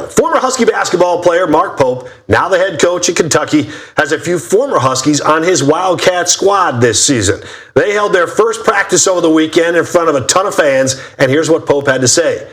show. Former Husky basketball player Mark Pope, now the head coach at Kentucky, has a few former Huskies on his Wildcat squad this season. They held their first practice over the weekend in front of a ton of fans, and here's what Pope had to say.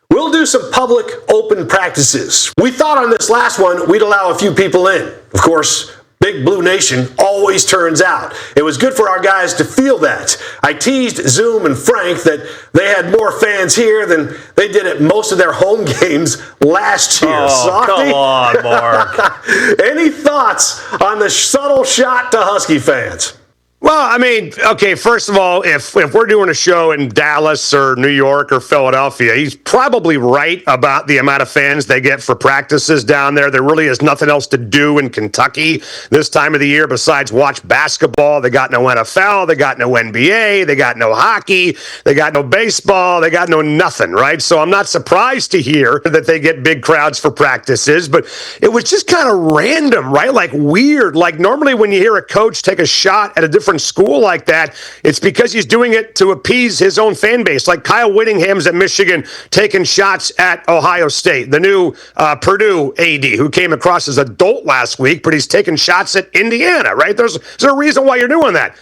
We'll do some public open practices. We thought on this last one we'd allow a few people in. Of course, Big Blue Nation always turns out. It was good for our guys to feel that. I teased Zoom and Frank that they had more fans here than they did at most of their home games last year. Oh, Softy? come on, Mark. Any thoughts on the subtle shot to Husky fans? Well, I mean, okay, first of all, if we're doing a show in Dallas or New York or Philadelphia, he's probably right about the amount of fans they get for practices down there. There really is nothing else to do in Kentucky this time of the year besides watch basketball. They got no NFL, they got no NBA, they got no hockey, they got no baseball, they got no nothing, right? So I'm not surprised to hear that they get big crowds for practices, but it was just kind of random, right? Like weird. Like normally when you hear a coach take a shot at a different school like that, it's because he's doing it to appease his own fan base. Like Kyle Whittingham's at Michigan taking shots at Ohio State, the new Purdue AD who came across as adult last week, but he's taking shots at Indiana, right? There's a reason why you're doing that.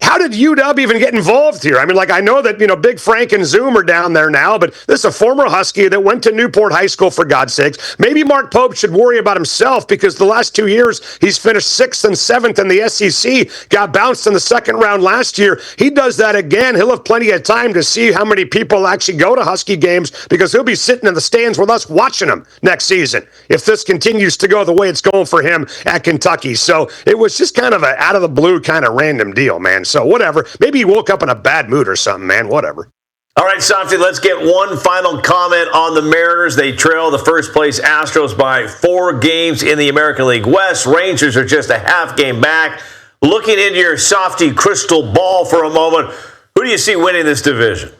How did UW even get involved here? I mean, like, I know that, Big Frank and Zoom are down there now, but this is a former Husky that went to Newport High School, for God's sakes. Maybe Mark Pope should worry about himself because the last 2 years he's finished 6th and 7th in the SEC, got bounced in the second round last year. He does that again. He'll have plenty of time to see how many people actually go to Husky games because he'll be sitting in the stands with us watching them next season if this continues to go the way it's going for him at Kentucky. So it was just kind of an out of the blue kind of random deal, man. So whatever. Maybe he woke up in a bad mood or something, man. Whatever. All right, Softy, let's get one final comment on the Mariners. They trail the first-place Astros by 4 games in the American League West. Rangers are just a half game back. Looking into your Softy crystal ball for a moment, who do you see winning this division?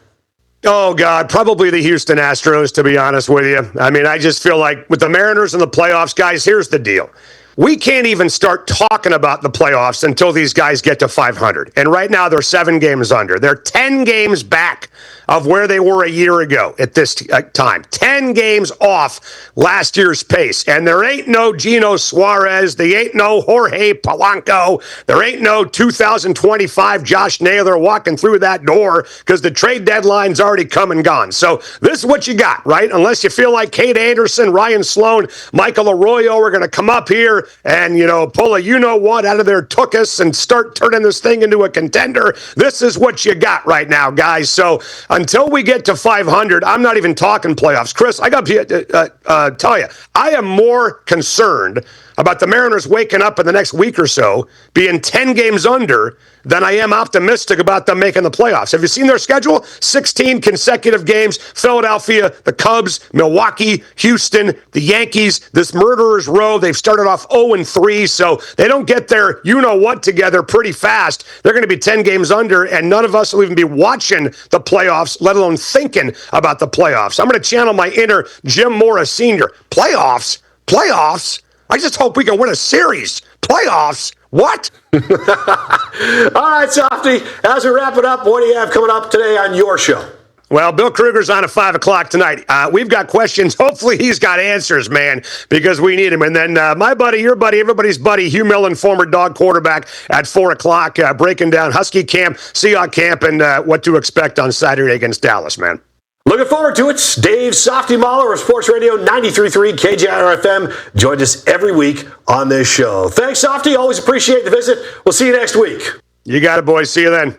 Oh, God, probably the Houston Astros, to be honest with you. I mean, I just feel like with the Mariners in the playoffs, guys, here's the deal. We can't even start talking about the playoffs until these guys get to 500. And right now, they're 7 games under. They're 10 games back of where they were a year ago at this time. 10 games off last year's pace. And there ain't no Gino Suarez. There ain't no Jorge Polanco. There ain't no 2025 Josh Naylor walking through that door because the trade deadline's already come and gone. So this is what you got, right? Unless you feel like Kate Anderson, Ryan Sloan, Michael Arroyo are going to come up here and, pull a you-know-what out of their tuchus and start turning this thing into a contender. This is what you got right now, guys. So until we get to 500, I'm not even talking playoffs. Chris, I got to tell you, I am more concerned about the Mariners waking up in the next week or so being 10 games under than I am optimistic about them making the playoffs. Have you seen their schedule? 16 consecutive games. Philadelphia, the Cubs, Milwaukee, Houston, the Yankees, this murderer's row. They've started off 0-3, so they don't get their you-know-what together pretty fast. They're going to be 10 games under, and none of us will even be watching the playoffs, let alone thinking about the playoffs. I'm going to channel my inner Jim Morris Sr. Playoffs? Playoffs? I just hope we can win a series. Playoffs? What? All right, Softy, as we wrap it up, what do you have coming up today on your show? Well, Bill Kruger's on at 5 o'clock tonight. We've got questions. Hopefully he's got answers, man, because we need him. And then my buddy, your buddy, everybody's buddy, Hugh Millen, former Dog quarterback, at 4 o'clock, breaking down Husky camp, Seahawk camp, and what to expect on Saturday against Dallas, man. Looking forward to it. Dave Softy Mahler of Sports Radio 93.3 KJR-FM joined us every week on this show. Thanks, Softy. Always appreciate the visit. We'll see you next week. You got it, boys. See you then.